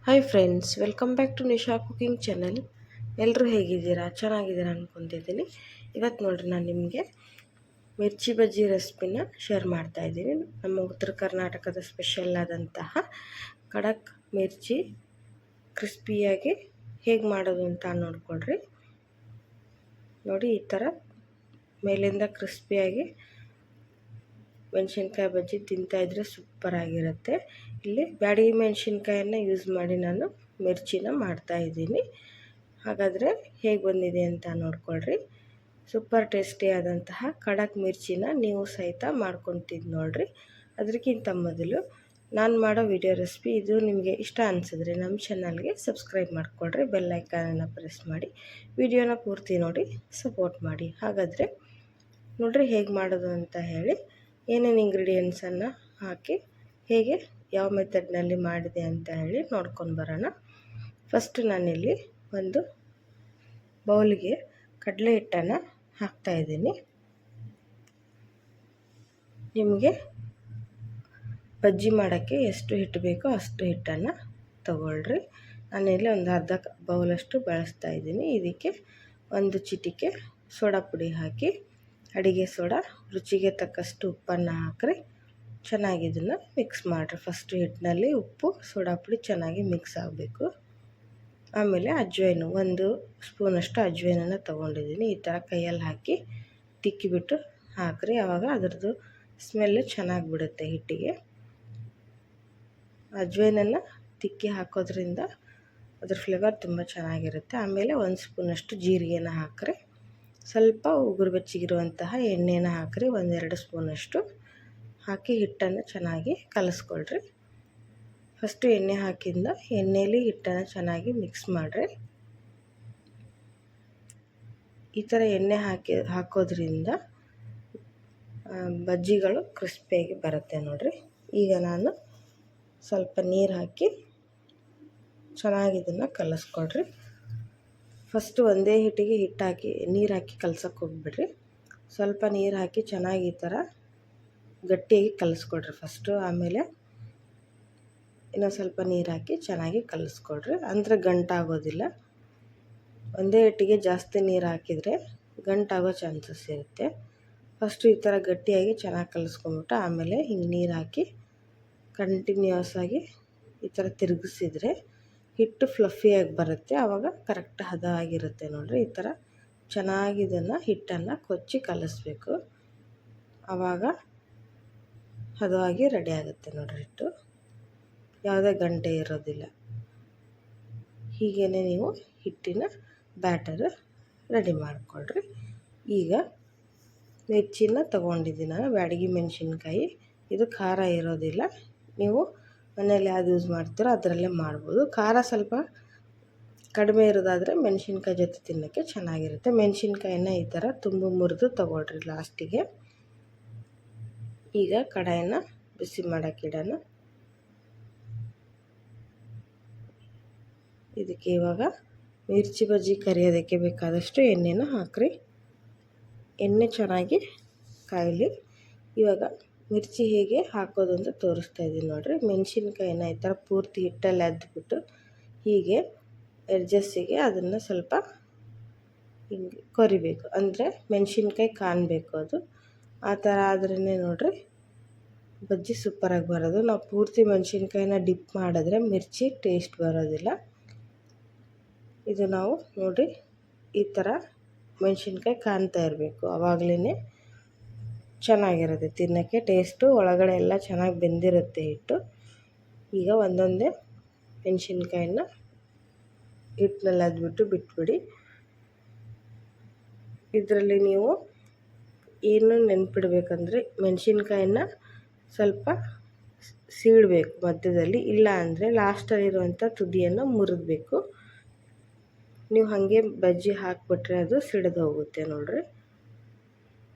Hi friends, welcome back to Nisha cooking channel. ಎಲ್ಲರೂ ಹೇಗಿದ್ದೀರಾ? ಚೆನ್ನಾಗಿದ್ದೀರಾ ಅಂದ್ಕೊತಿದ್ದೀನಿ. ಇವತ್ತು ನೋಡಿರಿ, ನಾನು ನಿಮಗೆ ಮಿರ್ಚಿ ಬಜ್ಜಿ ರೆಸಿಪಿನ ಶೇರ್ ಮಾಡ್ತಾಯಿದ್ದೀನಿ. ನಮ್ಮ ಉತ್ತರ ಕರ್ನಾಟಕದ ಸ್ಪೆಷಲ್ ಆದಂತಹ ಖಡಕ್ ಮಿರ್ಚಿ ಕ್ರಿಸ್ಪಿಯಾಗಿ ಹೇಗೆ ಮಾಡೋದು ಅಂತ ನೋಡ್ಕೊಳ್ರಿ. ನೋಡಿ, ಈ ಥರ ಮೇಲಿಂದ ಕ್ರಿಸ್ಪಿಯಾಗಿ ಮೆಣಸಿನ್ಕಾಯಿ ಬಜ್ಜಿ ತಿಂತಾಯಿದ್ರೆ ಸೂಪರಾಗಿರುತ್ತೆ. ಇಲ್ಲಿ ಬ್ಯಾಡಗಿ ಮೆಣಸಿನ್ಕಾಯನ್ನು ಯೂಸ್ ಮಾಡಿ ನಾನು ಮಿರ್ಚಿನ ಮಾಡ್ತಾಯಿದ್ದೀನಿ. ಹಾಗಾದರೆ ಹೇಗೆ ಬಂದಿದೆ ಅಂತ ನೋಡ್ಕೊಳ್ರಿ. ಸೂಪರ್ ಟೇಸ್ಟಿಯಾದಂತಹ ಖಡಕ್ ಮಿರ್ಚಿನ ನೀವು ಸಹಿತ ಮಾಡ್ಕೊತಿದ್ದು ನೋಡಿರಿ. ಅದಕ್ಕಿಂತ ಮೊದಲು ನಾನು ಮಾಡೋ ವಿಡಿಯೋ ರೆಸಿಪಿ ಇದು ನಿಮಗೆ ಇಷ್ಟ ಅನಿಸಿದ್ರೆ ನಮ್ಮ ಚಾನಲ್ಗೆ ಸಬ್ಸ್ಕ್ರೈಬ್ ಮಾಡಿಕೊಳ್ರಿ. ಬೆಲ್ ಐಕಾನನ್ನು ಪ್ರೆಸ್ ಮಾಡಿ ವಿಡಿಯೋನ ಪೂರ್ತಿ ನೋಡಿ ಸಪೋರ್ಟ್ ಮಾಡಿ. ಹಾಗಾದರೆ ನೋಡಿರಿ ಹೇಗೆ ಮಾಡೋದು ಅಂತ ಹೇಳಿ. ಏನೇನು ಇಂಗ್ರೀಡಿಯೆಂಟ್ಸನ್ನು ಹಾಕಿ ಹೇಗೆ ಯಾವ ಮೆಥಡ್ನಲ್ಲಿ ಮಾಡಿದೆ ಅಂತ ಹೇಳಿ ನೋಡ್ಕೊಂಡು ಬರೋಣ. ಫಸ್ಟ್ ನಾನಿಲ್ಲಿ ಒಂದು ಬೌಲಿಗೆ ಕಡಲೆ ಹಿಟ್ಟನ್ನು ಹಾಕ್ತಾಯಿದ್ದೀನಿ. ನಿಮಗೆ ಬಜ್ಜಿ ಮಾಡೋಕ್ಕೆ ಎಷ್ಟು ಹಿಟ್ಟು ಬೇಕೋ ಅಷ್ಟು ಹಿಟ್ಟನ್ನು ತಗೊಳ್ರಿ. ನಾನಿಲ್ಲಿ ಒಂದು ಅರ್ಧ ಬೌಲಷ್ಟು ಬಳಸ್ತಾಯಿದ್ದೀನಿ. ಇದಕ್ಕೆ ಒಂದು ಚಿಟಿಕೆ ಸೋಡಾ ಪುಡಿ ಹಾಕಿ, ಅಡಿಗೆ ಸೋಡಾ, ರುಚಿಗೆ ತಕ್ಕಷ್ಟು ಉಪ್ಪನ್ನು ಹಾಕ್ರಿ. ಚೆನ್ನಾಗಿ ಇದನ್ನು ಮಿಕ್ಸ್ ಮಾಡಿರಿ. ಫಸ್ಟು ಹಿಟ್ಟಿನಲ್ಲಿ ಉಪ್ಪು ಸೋಡಾ ಪುಡಿ ಚೆನ್ನಾಗಿ ಮಿಕ್ಸ್ ಆಗಬೇಕು. ಆಮೇಲೆ ಅಜ್ವೈನು, ಒಂದು ಸ್ಪೂನಷ್ಟು ಅಜ್ವೈನನ್ನು ತೊಗೊಂಡಿದ್ದೀನಿ. ಈ ಥರ ಕೈಯಲ್ಲಿ ಹಾಕಿ ತಿಕ್ಕಿಬಿಟ್ಟು ಹಾಕ್ರಿ. ಆವಾಗ ಅದರದ್ದು ಸ್ಮೆಲ್ಲು ಚೆನ್ನಾಗಿ ಬಿಡುತ್ತೆ ಹಿಟ್ಟಿಗೆ. ಅಜ್ವೈನನ್ನು ತಿಕ್ಕಿ ಹಾಕೋದ್ರಿಂದ ಅದ್ರ ಫ್ಲೇವರ್ ತುಂಬ ಚೆನ್ನಾಗಿರುತ್ತೆ. ಆಮೇಲೆ ಒಂದು ಸ್ಪೂನಷ್ಟು ಜೀರಿಗೆನ ಹಾಕ್ರಿ. ಸ್ವಲ್ಪ ಉಗುರು ಬೆಚ್ಚಗಿರುವಂತಹ ಎಣ್ಣೆನ ಹಾಕ್ರಿ, 1-2 ಸ್ಪೂನಷ್ಟು ಹಾಕಿ ಹಿಟ್ಟನ್ನು ಚೆನ್ನಾಗಿ ಕಲಿಸ್ಕೊಳ್ರಿ. ಫಸ್ಟು ಎಣ್ಣೆ ಹಾಕಿಂದ ಎಣ್ಣೆಯಲ್ಲಿ ಹಿಟ್ಟನ್ನು ಚೆನ್ನಾಗಿ ಮಿಕ್ಸ್ ಮಾಡಿರಿ. ಈ ಥರ ಎಣ್ಣೆ ಹಾಕೋದ್ರಿಂದ ಬಜ್ಜಿಗಳು ಕ್ರಿಸ್ಪಿಯಾಗಿ ಬರುತ್ತೆ ನೋಡಿರಿ. ಈಗ ನಾನು ಸ್ವಲ್ಪ ನೀರು ಹಾಕಿ ಚೆನ್ನಾಗಿ ಇದನ್ನು ಕಲಿಸ್ಕೊಳ್ರಿ. ಫಸ್ಟು ಒಂದೇ ಹಿಟ್ಟಿಗೆ ನೀರು ಹಾಕಿ ಕಲ್ಸೋಕ್ಕೆ ಹೋಗ್ಬಿಡ್ರಿ. ಸ್ವಲ್ಪ ನೀರು ಹಾಕಿ ಚೆನ್ನಾಗಿ ಈ ಥರ ಗಟ್ಟಿಯಾಗಿ ಕಲಿಸ್ಕೊಳ್ರಿ ಫಸ್ಟು. ಆಮೇಲೆ ಇನ್ನೊಂದು ಸ್ವಲ್ಪ ನೀರು ಹಾಕಿ ಚೆನ್ನಾಗಿ ಕಲಿಸ್ಕೊಳ್ರಿ. ಅಂದರೆ ಗಂಟಾಗೋದಿಲ್ಲ. ಒಂದೇ ಹಿಟ್ಟಿಗೆ ಜಾಸ್ತಿ ನೀರು ಹಾಕಿದರೆ ಗಂಟಾಗೋ ಚಾನ್ಸಸ್ ಇರುತ್ತೆ. ಫಸ್ಟು ಈ ಥರ ಗಟ್ಟಿಯಾಗಿ ಚೆನ್ನಾಗಿ ಕಲಿಸ್ಕೊಂಬಿಟ್ಟು ಆಮೇಲೆ ಹಿಂಗೆ ನೀರು ಹಾಕಿ ಕಂಟಿನ್ಯೂಸ್ ಆಗಿ ಈ ಥರ ತಿರುಗಿಸಿದ್ರೆ ಹಿಟ್ಟು ಫ್ಲಫಿಯಾಗಿ ಬರುತ್ತೆ. ಆವಾಗ ಕರೆಕ್ಟ್ ಹದ ಆಗಿರುತ್ತೆ ನೋಡಿರಿ. ಈ ಥರ ಚೆನ್ನಾಗಿ ಇದನ್ನು ಹಿಟ್ಟನ್ನು ಕೊಚ್ಚಿ ಕಲಿಸ್ಬೇಕು. ಆವಾಗ ಹದವಾಗಿ ರೆಡಿ ಆಗುತ್ತೆ ನೋಡಿರಿ ಹಿಟ್ಟು. ಯಾವುದೇ ಗಂಟೆ ಇರೋದಿಲ್ಲ. ಹೀಗೇ ನೀವು ಹಿಟ್ಟಿನ ಬ್ಯಾಟರ್ ರೆಡಿ ಮಾಡಿಕೊಳ್ರಿ. ಈಗ ಮಿರ್ಚಿನ ತೊಗೊಂಡಿದ್ದೀನಿ ನಾನು, ಬ್ಯಾಡಗಿ ಮೆಣಸಿನ್ಕಾಯಿ. ಇದು ಖಾರ ಇರೋದಿಲ್ಲ. ನೀವು ಮನೇಲಿ ಯಾವ್ದು ಯೂಸ್ ಮಾಡ್ತೀರೋ ಅದರಲ್ಲೇ ಮಾಡ್ಬೋದು. ಖಾರ ಸ್ವಲ್ಪ ಕಡಿಮೆ ಇರೋದಾದರೆ ಮೆಣಸಿನ್ಕಾಯಿ ಜೊತೆ ತಿನ್ನೋಕ್ಕೆ ಚೆನ್ನಾಗಿರುತ್ತೆ. ಮೆಣಸಿನ್ಕಾಯಿನ ಈ ಥರ ತುಂಬ ಮುರಿದು ತೊಗೊಳ್ರಿ ಲಾಸ್ಟಿಗೆ. ಈಗ ಕಡಾಯಿನ ಬಿಸಿ ಮಾಡೋಕ್ಕಿಡೋಣ. ಇದಕ್ಕೆ ಇವಾಗ ಮಿರ್ಚಿ ಬಜ್ಜಿ ಕರಿಯೋದಕ್ಕೆ ಬೇಕಾದಷ್ಟು ಎಣ್ಣೆನ ಹಾಕ್ರಿ. ಎಣ್ಣೆ ಚೆನ್ನಾಗಿ ಕಾಯಲಿ. ಇವಾಗ ಮಿರ್ಚಿ ಹೇಗೆ ಹಾಕೋದು ಅಂತ ತೋರಿಸ್ತಾ ಇದ್ದೀನಿ ನೋಡಿರಿ. ಮೆಣಸಿನ್ಕಾಯಿನ ಈ ಥರ ಪೂರ್ತಿ ಹಿಟ್ಟಲ್ಲಿ ಅದ್ಬಿಟ್ಟು ಹೀಗೆ ಎಡ್ಜಸ್ಸಿಗೆ ಅದನ್ನು ಸ್ವಲ್ಪ ಹಿಂಗೆ ಕೊರಿಬೇಕು. ಅಂದರೆ ಮೆಣಸಿನ್ಕಾಯಿ ಕಾಣಬೇಕು ಅದು. ಆ ಥರ ಆದ್ರೇ ನೋಡಿರಿ ಬಜ್ಜಿ ಸೂಪರಾಗಿ ಬರೋದು. ನಾವು ಪೂರ್ತಿ ಮೆಣಸಿನ್ಕಾಯಿನ ಡಿಪ್ ಮಾಡಿದ್ರೆ ಮಿರ್ಚಿ ಟೇಸ್ಟ್ ಬರೋದಿಲ್ಲ. ಇದು ನಾವು ನೋಡಿ ಈ ಥರ ಮೆಣಸಿನ್ಕಾಯಿ ಕಾಣ್ತಾ ಇರಬೇಕು. ಆವಾಗಲೇ ಚೆನ್ನಾಗಿರುತ್ತೆ ತಿನ್ನೋಕ್ಕೆ. ಟೇಸ್ಟು ಒಳಗಡೆ ಎಲ್ಲ ಚೆನ್ನಾಗಿ ಬೆಂದಿರುತ್ತೆ ಹಿಟ್ಟು. ಈಗ ಒಂದೊಂದೇ ಮೆಣಸಿನ್ಕಾಯಿನ ಹಿಟ್ಟಿನಲ್ಲಿ ಅದ್ಬಿಟ್ಟು ಬಿಟ್ಬಿಡಿ. ಇದರಲ್ಲಿ ನೀವು ಏನು ನೆನ್ಪಿಡ್ಬೇಕಂದ್ರೆ ಮೆಣಸಿನ್ಕಾಯಿನ ಸ್ವಲ್ಪ ಸೀಳಬೇಕು ಮಧ್ಯದಲ್ಲಿ. ಇಲ್ಲ ಅಂದರೆ ಲಾಸ್ಟಲ್ಲಿರುವಂಥ ತುದಿಯನ್ನು ಮುರಿದ್ಬೇಕು. ನೀವು ಹಾಗೆ ಬಜ್ಜಿ ಹಾಕಿಬಿಟ್ರೆ ಅದು ಸಿಡಿದು ಹೋಗುತ್ತೆ ನೋಡಿರಿ.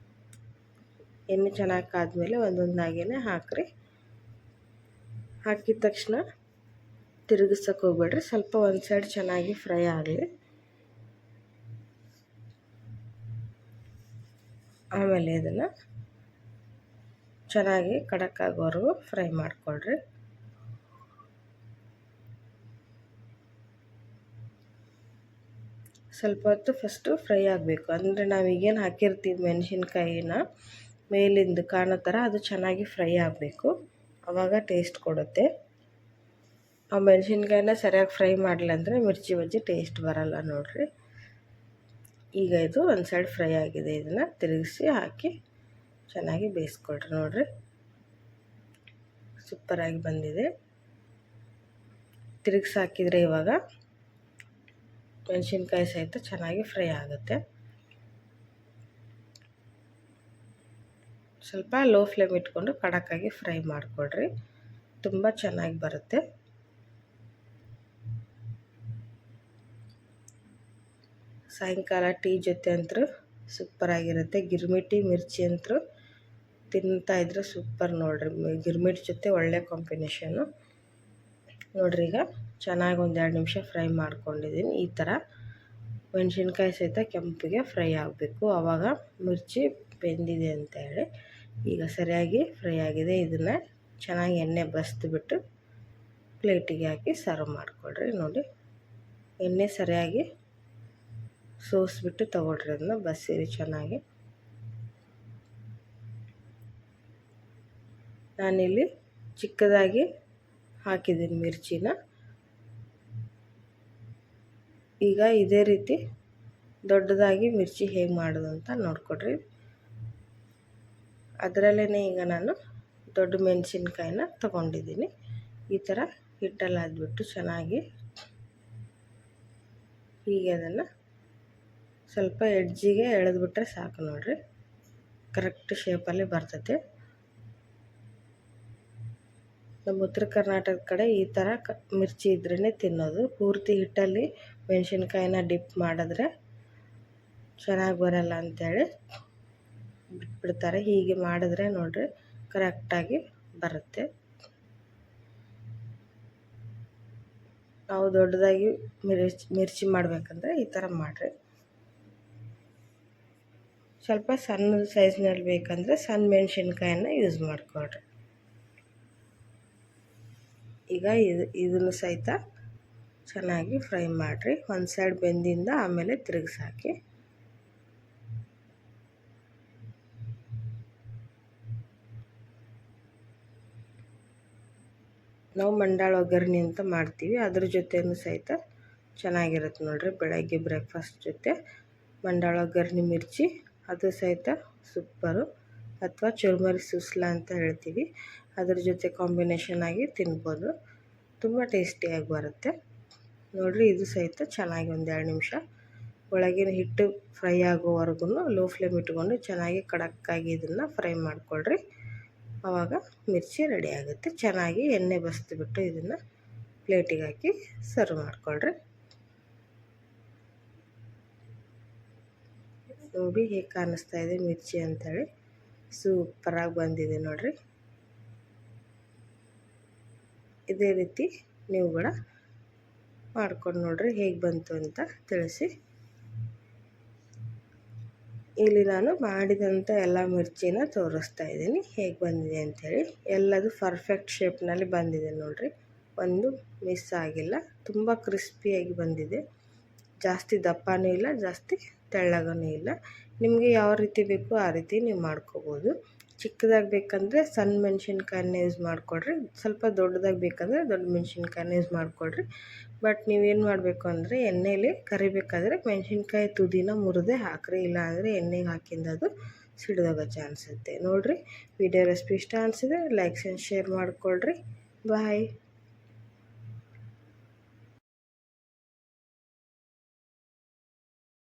ಎಣ್ಣೆ ಚೆನ್ನಾಗಿ ಕಾದ್ಮೇಲೆ ಒಂದೊಂದಾಗೇ ಹಾಕ್ರಿ. ಹಾಕಿದ ತಕ್ಷಣ ತಿರುಗಿಸೋಕೆ ಹೋಗ್ಬೇಡ್ರಿ. ಸ್ವಲ್ಪ ಒಂದು ಸೈಡ್ ಚೆನ್ನಾಗಿ ಫ್ರೈ ಆಗಲಿ. ಆಮೇಲೆ ಇದನ್ನು ಚೆನ್ನಾಗಿ ಖಡಕ್ ಆಗೋವರೆಗೂ ಫ್ರೈ ಮಾಡಿಕೊಳ್ರಿ. ಸ್ವಲ್ಪ ಹೊತ್ತು ಫಸ್ಟು ಫ್ರೈ ಆಗಬೇಕು. ಅಂದರೆ ನಾವೀಗೇನು ಹಾಕಿರ್ತೀವಿ ಮೆಣಸಿನ್ಕಾಯಿನ ಮೇಲಿಂದ ಕಾಣೋ ಥರ ಅದು ಚೆನ್ನಾಗಿ ಫ್ರೈ ಆಗಬೇಕು. ಆವಾಗ ಟೇಸ್ಟ್ ಕೊಡುತ್ತೆ. ಆ ಮೆಣಸಿನ್ಕಾಯಿನ ಸರಿಯಾಗಿ ಫ್ರೈ ಮಾಡಲಿಲ್ಲ ಅಂದರೆ ಮಿರ್ಚಿ ಬಜ್ಜಿ ಟೇಸ್ಟ್ ಬರಲ್ಲ ನೋಡಿರಿ. ಈಗ ಇದು ಒಂದು ಸೈಡ್ ಫ್ರೈ ಆಗಿದೆ. ಇದನ್ನು ತಿರುಗಿಸಿ ಹಾಕಿ ಚೆನ್ನಾಗಿ ಬೇಯಿಸ್ಕೊಳ್ರಿ. ನೋಡಿರಿ ಸೂಪರಾಗಿ ಬಂದಿದೆ. ತಿರುಗಿಸಿ ಹಾಕಿದರೆ ಇವಾಗ ಮೆಣಸಿನ್ಕಾಯಿ ಸಹಿತ ಚೆನ್ನಾಗಿ ಫ್ರೈ ಆಗುತ್ತೆ. ಸ್ವಲ್ಪ ಲೋ ಫ್ಲೇಮ್ ಇಟ್ಕೊಂಡು ಕಡಕ್ಕಾಗಿ ಫ್ರೈ ಮಾಡಿಕೊಡ್ರಿ. ತುಂಬ ಚೆನ್ನಾಗಿ ಬರುತ್ತೆ. ಸಾಯಂಕಾಲ ಟೀ ಜೊತೆ ಅಂತೂ ಸೂಪರಾಗಿರುತ್ತೆ. ಗಿರ್ಮಿಟಿ ಮಿರ್ಚಿ ಅಂತೂ ತಿಂತಾಯಿದ್ರೆ ಸೂಪರ್ ನೋಡಿರಿ. ಗಿರ್ಮಿಟ್ ಜೊತೆ ಒಳ್ಳೆ ಕಾಂಬಿನೇಷನ್ನು ನೋಡಿರಿ. ಈಗ ಚೆನ್ನಾಗಿ 1-2 ನಿಮಿಷ ಫ್ರೈ ಮಾಡ್ಕೊಂಡಿದ್ದೀನಿ. ಈ ಥರ ಮೆಣಸಿನ್ಕಾಯಿ ಸಹಿತ ಕೆಂಪಿಗೆ ಫ್ರೈ ಆಗಬೇಕು. ಆವಾಗ ಮಿರ್ಚಿ ಬೆಂದಿದೆ ಅಂತ ಹೇಳಿ. ಈಗ ಸರಿಯಾಗಿ ಫ್ರೈ ಆಗಿದೆ. ಇದನ್ನು ಚೆನ್ನಾಗಿ ಎಣ್ಣೆ ಬಸಿದ್ಬಿಟ್ಟು ಪ್ಲೇಟಿಗೆ ಹಾಕಿ ಸರ್ವ್ ಮಾಡಿಕೊಡ್ರಿ. ನೋಡಿ ಎಣ್ಣೆ ಸರಿಯಾಗಿ ಸೋಸಿಬಿಟ್ಟು ತಗೊಳ್ರಿ. ಅದನ್ನ ಬಸಿರಿ ಚೆನ್ನಾಗಿ. ನಾನಿಲ್ಲಿ ಚಿಕ್ಕದಾಗಿ ಹಾಕಿದ್ದೀನಿ ಮಿರ್ಚಿನ. ಈಗ ಇದೇ ರೀತಿ ದೊಡ್ಡದಾಗಿ ಮಿರ್ಚಿ ಹೇಗೆ ಮಾಡೋದು ಅಂತ ನೋಡ್ಕೊಡ್ರಿ. ಅದರಲ್ಲೇ ಈಗ ನಾನು ದೊಡ್ಡ ಮೆಣಸಿನ್ಕಾಯಿನ ತೊಗೊಂಡಿದ್ದೀನಿ. ಈ ಥರ ಹಿಟ್ಟಲ್ಲಿ ಹಾಕ್ಬಿಟ್ಟು ಚೆನ್ನಾಗಿ ಹೀಗೆ ಅದನ್ನು ಸ್ವಲ್ಪ ಎಡ್ಜಿಗೆ ಎಳೆದ್ಬಿಟ್ರೆ ಸಾಕು ನೋಡಿರಿ. ಕರೆಕ್ಟ್ ಶೇಪಲ್ಲಿ ಬರ್ತದೆ. ನಮ್ಮ ಉತ್ತರ ಕರ್ನಾಟಕದ ಕಡೆ ಈ ಥರ ಮಿರ್ಚಿ ಇದ್ರೇ ತಿನ್ನೋದು. ಪೂರ್ತಿ ಹಿಟ್ಟಲ್ಲಿ ಮೆಣಸಿನ್ಕಾಯಿನ ಡಿಪ್ ಮಾಡಿದ್ರೆ ಚೆನ್ನಾಗಿ ಬರಲ್ಲ ಅಂಥೇಳಿ ಬಿಟ್ಬಿಡ್ತಾರೆ. ಹೀಗೆ ಮಾಡಿದ್ರೆ ನೋಡಿರಿ ಕರೆಕ್ಟಾಗಿ ಬರುತ್ತೆ. ನಾವು ದೊಡ್ಡದಾಗಿ ಮಿರ್ಚಿ ಮಾಡಬೇಕಂದ್ರೆ ಈ ಥರ ಮಾಡಿರಿ. ಸ್ವಲ್ಪ ಸಣ್ಣ ಸೈಜ್ನಲ್ಲಿ ಬೇಕಂದರೆ ಸಣ್ಣ ಮೆಣಸಿನ್ಕಾಯನ್ನು ಯೂಸ್ ಮಾಡಿಕೊಳ್ರಿ. ಈಗ ಇದನ್ನು ಸಹಿತ ಚೆನ್ನಾಗಿ ಫ್ರೈ ಮಾಡಿರಿ. ಒಂದು ಸೈಡ್ ಬೆಂದಿಂದ ಆಮೇಲೆ ತಿರುಗಿಸಿ ಹಾಕಿ. ನಾವು ಮಂಡಾಳ ಒಗ್ಗರಣೆ ಅಂತ ಮಾಡ್ತೀವಿ. ಅದ್ರ ಜೊತೆನೂ ಸಹಿತ ಚೆನ್ನಾಗಿರುತ್ತೆ ನೋಡಿರಿ. ಬೆಳಗ್ಗೆ ಬ್ರೇಕ್ಫಾಸ್ಟ್ ಜೊತೆ ಮಂಡಾಳ ಒಗ್ಗರಣೆ ಮಿರ್ಚಿ ಅದು ಸಹಿತ ಸೂಪರು. ಅಥವಾ ಚುರುಮರಿ ಸುಸ್ಲ ಅಂತ ಹೇಳ್ತೀವಿ. ಅದ್ರ ಜೊತೆ ಕಾಂಬಿನೇಷನ್ ಆಗಿ ತಿನ್ಬೋದು. ತುಂಬ ಟೇಸ್ಟಿಯಾಗಿ ಬರುತ್ತೆ ನೋಡಿರಿ. ಇದು ಸಹಿತ ಚೆನ್ನಾಗಿ 1-2 ನಿಮಿಷ ಒಳಗಿನ ಹಿಟ್ಟು ಫ್ರೈ ಆಗೋವರೆಗೂ ಲೋ ಫ್ಲೇಮ್ ಇಟ್ಕೊಂಡು ಚೆನ್ನಾಗಿ ಕಡಕ್ಕಾಗಿ ಇದನ್ನು ಫ್ರೈ ಮಾಡಿಕೊಳ್ರಿ. ಆವಾಗ ಮಿರ್ಚಿ ರೆಡಿ ಆಗುತ್ತೆ. ಚೆನ್ನಾಗಿ ಎಣ್ಣೆ ಬಸಿದ್ಬಿಟ್ಟು ಇದನ್ನು ಪ್ಲೇಟಿಗೆ ಹಾಕಿ ಸರ್ವ್ ಮಾಡಿಕೊಳ್ರಿ. ನೋಡಿ ಹೇಗೆ ಕಾಣಿಸ್ತಾ ಇದೆ ಮಿರ್ಚಿ ಅಂಥೇಳಿ. ಸೂಪರಾಗಿ ಬಂದಿದೆ ನೋಡಿರಿ. ಇದೇ ರೀತಿ ನೀವು ಕೂಡ ಮಾಡ್ಕೊಂಡು ನೋಡಿರಿ ಹೇಗೆ ಬಂತು ಅಂತ ತಿಳಿಸಿ. ಇಲ್ಲಿ ನಾನು ಮಾಡಿದಂಥ ಎಲ್ಲ ಮಿರ್ಚಿನ ತೋರಿಸ್ತಾ ಇದ್ದೀನಿ ಹೇಗೆ ಬಂದಿದೆ ಅಂಥೇಳಿ. ಎಲ್ಲದು ಪರ್ಫೆಕ್ಟ್ ಶೇಪ್ನಲ್ಲಿ ಬಂದಿದೆ ನೋಡಿರಿ. ಒಂದು ಮಿಸ್ ಆಗಿಲ್ಲ. ತುಂಬ ಕ್ರಿಸ್ಪಿಯಾಗಿ ಬಂದಿದೆ. ಜಾಸ್ತಿ ದಪ್ಪನೂ ಇಲ್ಲ, ಜಾಸ್ತಿ ತೆಳ್ಳಗೂ ಇಲ್ಲ. ನಿಮಗೆ ಯಾವ ರೀತಿ ಬೇಕೋ ಆ ರೀತಿ ನೀವು ಮಾಡ್ಕೋಬೋದು. ಚಿಕ್ಕದಾಗಿ ಬೇಕಂದರೆ ಸಣ್ಣ ಮೆಣಸಿನ್ಕಾಯನ್ನ ಯೂಸ್ ಮಾಡಿಕೊಡ್ರಿ. ಸ್ವಲ್ಪ ದೊಡ್ಡದಾಗಿ ಬೇಕಂದರೆ ದೊಡ್ಡ ಮೆಣಸಿನ್ಕಾಯನ್ನ ಯೂಸ್ ಮಾಡಿಕೊಡ್ರಿ. ಬಟ್ ನೀವೇನು ಮಾಡಬೇಕು ಅಂದರೆ ಎಣ್ಣೆಯಲ್ಲಿ ಕರಿಬೇಕಾದ್ರೆ ಮೆಣಸಿನ್ಕಾಯಿ ತುದಿನ ಮುರಿದೇ ಹಾಕಿರಿ. ಇಲ್ಲಾಂದರೆ ಎಣ್ಣೆಗೆ ಹಾಕಿಂದ ಅದು ಸಿಡಿದೋಗೋ ಚಾನ್ಸ್ ಇರುತ್ತೆ ನೋಡಿರಿ. ವಿಡಿಯೋ ರೆಸಿಪಿ ಇಷ್ಟ ಅನಿಸಿದ್ರೆ ಲೈಕ್ಸ್ ಆ್ಯಂಡ್ ಶೇರ್ ಮಾಡಿಕೊಡ್ರಿ. ಬಾಯ್.